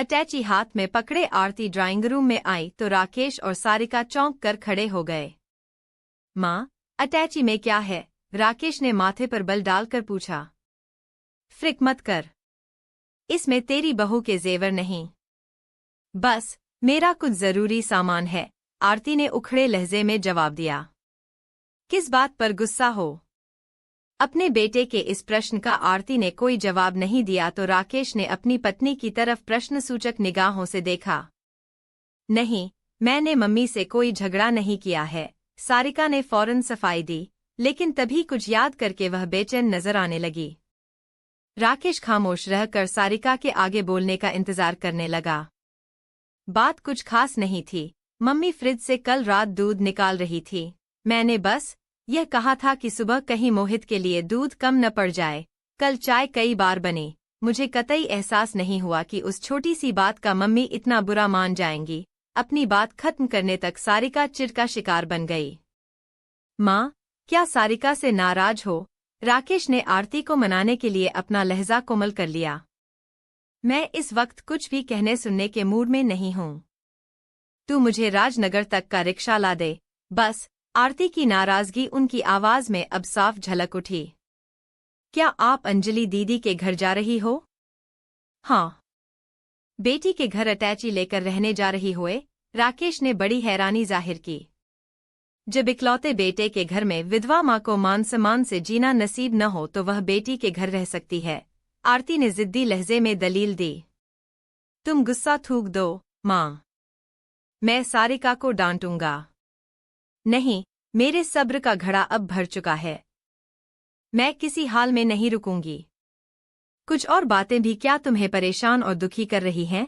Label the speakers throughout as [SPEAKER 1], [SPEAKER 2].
[SPEAKER 1] अटैची हाथ में पकड़े आरती ड्राइंग रूम में आई तो राकेश और सारिका चौंक कर खड़े हो गए। माँ, अटैची में क्या है? राकेश ने माथे पर बल डालकर पूछा। फ्रिक मत कर, इसमें तेरी बहू के जेवर नहीं, बस मेरा कुछ जरूरी सामान है, आरती ने उखड़े लहजे में जवाब दिया। किस बात पर गुस्सा हो? अपने बेटे के इस प्रश्न का आरती ने कोई जवाब नहीं दिया तो राकेश ने अपनी पत्नी की तरफ प्रश्नसूचक निगाहों से देखा। नहीं, मैंने मम्मी से कोई झगड़ा नहीं किया है, सारिका ने फौरन सफाई दी, लेकिन तभी कुछ याद करके वह बेचैन नजर आने लगी। राकेश खामोश रहकर सारिका के आगे बोलने का इंतजार करने लगा। बात कुछ खास नहीं थी, मम्मी फ्रिज से कल रात दूध निकाल रही थी, मैंने बस यह कहा था कि सुबह कहीं मोहित के लिए दूध कम न पड़ जाए। कल चाय कई बार बनी, मुझे कतई एहसास नहीं हुआ कि उस छोटी सी बात का मम्मी इतना बुरा मान जाएंगी। अपनी बात खत्म करने तक सारिका चिढ़ का शिकार बन गई। माँ, क्या सारिका से नाराज हो? राकेश ने आरती को मनाने के लिए अपना लहजा कोमल कर लिया। मैं इस वक्त कुछ भी कहने सुनने के मूड में नहीं हूँ। तू मुझे राजनगर तक का रिक्शा ला दे, बस। आरती की नाराजगी उनकी आवाज में अब साफ झलक उठी। क्या आप अंजलि दीदी के घर जा रही हो? हाँ। बेटी के घर अटैची लेकर रहने जा रही होए? राकेश ने बड़ी हैरानी जाहिर की। जब इकलौते बेटे के घर में विधवा माँ को मान सम्मान से जीना नसीब न हो तो वह बेटी के घर रह सकती है, आरती ने जिद्दी लहजे में दलील दी। तुम गुस्सा थूक दो, माँ, मैं सारिका को डांटूंगा। नहीं, मेरे सब्र का घड़ा अब भर चुका है, मैं किसी हाल में नहीं रुकूंगी। कुछ और बातें भी क्या तुम्हें परेशान और दुखी कर रही हैं?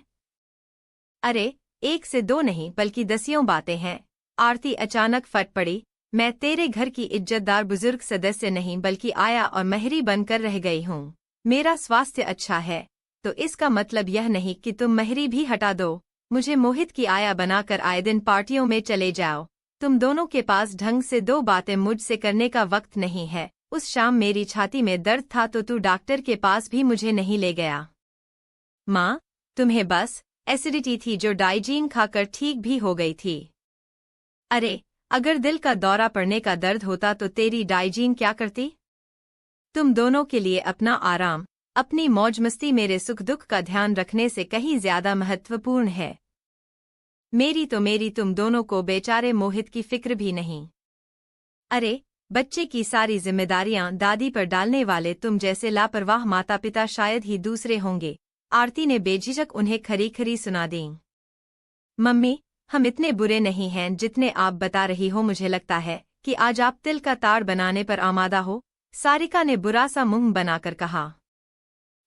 [SPEAKER 1] अरे, एक से दो नहीं बल्कि दसियों बातें हैं। आरती अचानक फट पड़ी। मैं तेरे घर की इज्जतदार बुजुर्ग सदस्य नहीं बल्कि आया और महरी बनकर रह गई हूँ। मेरा स्वास्थ्य अच्छा है तो इसका मतलब यह नहीं कि तुम महरी भी हटा दो। मुझे मोहित की आया बनाकर आए दिन पार्टियों में चले जाओ। तुम दोनों के पास ढंग से दो बातें मुझसे करने का वक्त नहीं है। उस शाम मेरी छाती में दर्द था तो तू डॉक्टर के पास भी मुझे नहीं ले गया। माँ, तुम्हें बस एसिडिटी थी जो डाइजीन खाकर ठीक भी हो गई थी। अरे, अगर दिल का दौरा पड़ने का दर्द होता तो तेरी डाइजीन क्या करती? तुम दोनों के लिए अपना आराम, अपनी मौज मस्ती मेरे सुख दुख का ध्यान रखने से कहीं ज्यादा महत्वपूर्ण है। मेरी तुम दोनों को बेचारे मोहित की फिक्र भी नहीं। अरे, बच्चे की सारी जिम्मेदारियां दादी पर डालने वाले तुम जैसे लापरवाह माता पिता शायद ही दूसरे होंगे। आरती ने बेझिझक उन्हें खरी खरी सुना दी। मम्मी, हम इतने बुरे नहीं हैं जितने आप बता रही हो। मुझे लगता है कि आज आप तिल का ताड़ बनाने पर आमादा हो, सारिका ने बुरा सा मुंह बनाकर कहा।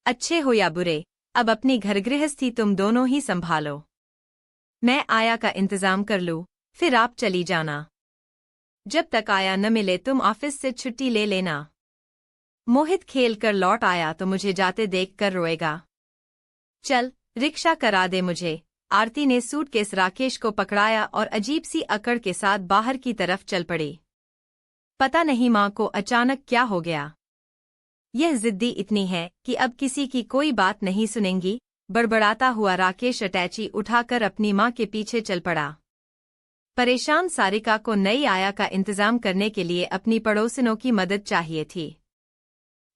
[SPEAKER 1] अच्छे हो या बुरे, अब अपनी घर गृहस्थी तुम दोनों ही संभालो। मैं आया का इंतजाम कर लूं, फिर आप चली जाना। जब तक आया न मिले तुम ऑफिस से छुट्टी ले लेना। मोहित खेल कर लौट आया तो मुझे जाते देख कर रोएगा। चल, रिक्शा करा दे मुझे। आरती ने सूटकेस राकेश को पकड़ाया और अजीब सी अकड़ के साथ बाहर की तरफ चल पड़ी। पता नहीं माँ को अचानक क्या हो गया। यह जिद्दी इतनी है कि अब किसी की कोई बात नहीं सुनेंगी। बड़बड़ाता हुआ राकेश अटैची उठाकर अपनी माँ के पीछे चल पड़ा। परेशान सारिका को नई आया का इंतजाम करने के लिए अपनी पड़ोसिनों की मदद चाहिए थी।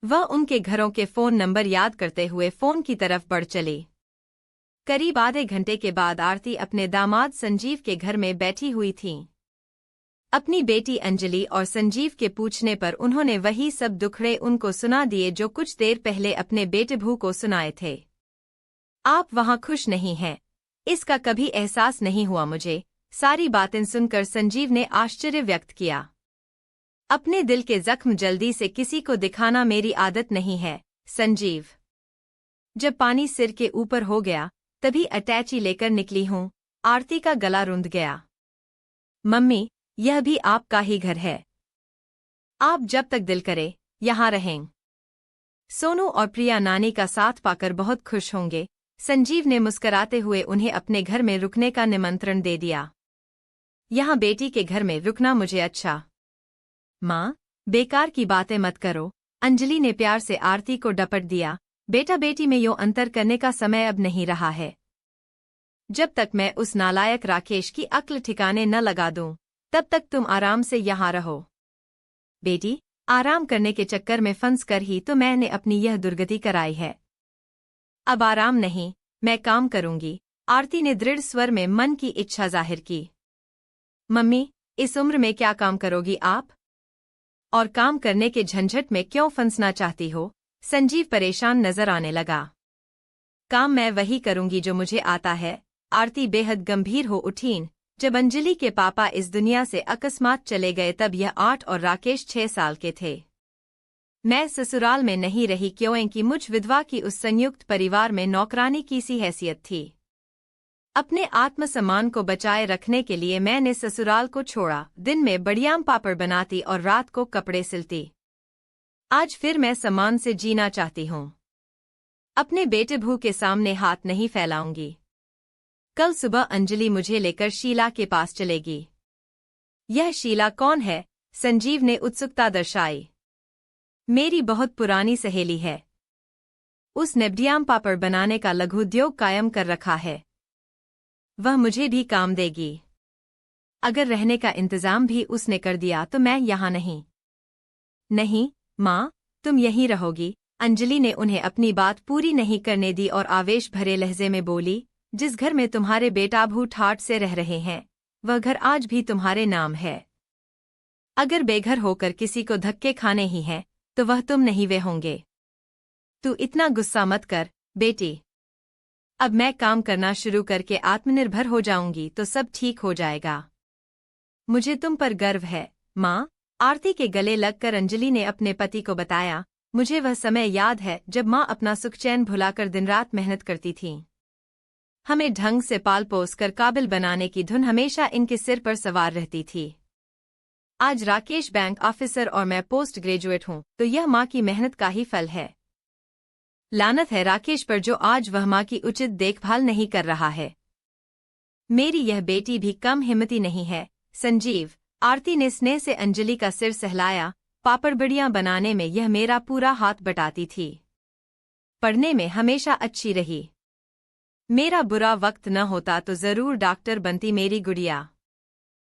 [SPEAKER 1] वह उनके घरों के फोन नंबर याद करते हुए फोन की तरफ बढ़ चली। करीब आधे घंटे के बाद आरती अपने दामाद संजीव के घर में बैठी हुई थी। अपनी बेटी अंजलि और संजीव के पूछने पर उन्होंने वही सब दुखड़े उनको सुना दिए जो कुछ देर पहले अपने बेटे भू को सुनाए थे। आप वहां खुश नहीं हैं, इसका कभी एहसास नहीं हुआ मुझे। सारी बातें सुनकर संजीव ने आश्चर्य व्यक्त किया। अपने दिल के जख्म जल्दी से किसी को दिखाना मेरी आदत नहीं है, संजीव। जब पानी सिर के ऊपर हो गया तभी अटैची लेकर निकली हूँ। आरती का गला रुंध गया। मम्मी, यह भी आपका ही घर है, आप जब तक दिल करे यहाँ रहें। सोनू और प्रिया नानी का साथ पाकर बहुत खुश होंगे। संजीव ने मुस्कराते हुए उन्हें अपने घर में रुकने का निमंत्रण दे दिया। यहाँ बेटी के घर में रुकना मुझे अच्छा। माँ, बेकार की बातें मत करो, अंजलि ने प्यार से आरती को डपट दिया। बेटा बेटी में यो अंतर करने का समय अब नहीं रहा है। जब तक मैं उस नालायक राकेश की अक्ल ठिकाने न लगा दूं, तब तक तुम आराम से यहाँ रहो। बेटी, आराम करने के चक्कर में फंस कर ही तो मैंने अपनी यह दुर्गति कराई है। अब आराम नहीं, मैं काम करूंगी, आरती ने दृढ़ स्वर में मन की इच्छा जाहिर की। मम्मी, इस उम्र में क्या काम करोगी आप? और काम करने के झंझट में क्यों फंसना चाहती हो? संजीव परेशान नजर आने लगा। काम मैं वही करूंगी जो मुझे आता है, आरती बेहद गंभीर हो उठीं। जब अंजलि के पापा इस दुनिया से अकस्मात चले गए तब यह 8 और राकेश 6 साल के थे। मैं ससुराल में नहीं रही क्योंकि मुझ विधवा की उस संयुक्त परिवार में नौकरानी की सी हैसियत थी। अपने आत्मसम्मान को बचाए रखने के लिए मैंने ससुराल को छोड़ा। दिन में बढ़ियाम पापड़ बनाती और रात को कपड़े सिलती। आज फिर मैं सम्मान से जीना चाहती हूँ। अपने बेटे भू के सामने हाथ नहीं फैलाऊंगी। कल सुबह अंजलि मुझे लेकर शीला के पास चलेगी। यह शीला कौन है? संजीव ने उत्सुकता दर्शाई। मेरी बहुत पुरानी सहेली है। उसने बढ़ियाम पापड़ बनाने का लघु उद्योग कायम कर रखा है। वह मुझे भी काम देगी। अगर रहने का इंतजाम भी उसने कर दिया तो मैं यहाँ नहीं। नहीं माँ, तुम यहीं रहोगी। अंजलि ने उन्हें अपनी बात पूरी नहीं करने दी और आवेश भरे लहजे में बोली, जिस घर में तुम्हारे बेटा भू ठाठ से रह रहे हैं, वह घर आज भी तुम्हारे नाम है। अगर बेघर होकर किसी को धक्के खाने ही हैं, तो वह तुम नहीं वे होंगे। तू इतना गुस्सा मत कर, बेटी। अब मैं काम करना शुरू करके आत्मनिर्भर हो जाऊंगी तो सब ठीक हो जाएगा। मुझे तुम पर गर्व है, माँ। आरती के गले लगकर अंजलि ने अपने पति को बताया, मुझे वह समय याद है जब माँ अपना सुख चैन भुलाकर दिन रात मेहनत करती थीं। हमें ढंग से पाल पोस कर काबिल बनाने की धुन हमेशा इनके सिर पर सवार रहती थी। आज राकेश बैंक ऑफिसर और मैं पोस्ट ग्रेजुएट हूँ, तो यह माँ की मेहनत का ही फल है। लानत है राकेश पर जो आज वह माँ की उचित देखभाल नहीं कर रहा है। मेरी यह बेटी भी कम हिम्मती नहीं है। संजीव, आरती ने स्नेह से अंजलि का सिर सहलाया। पापड़ बढ़ियां बनाने में यह मेरा पूरा हाथ बटाती थी। पढ़ने में हमेशा अच्छी रही। मेरा बुरा वक्त न होता तो जरूर डॉक्टर बनती मेरी गुड़िया।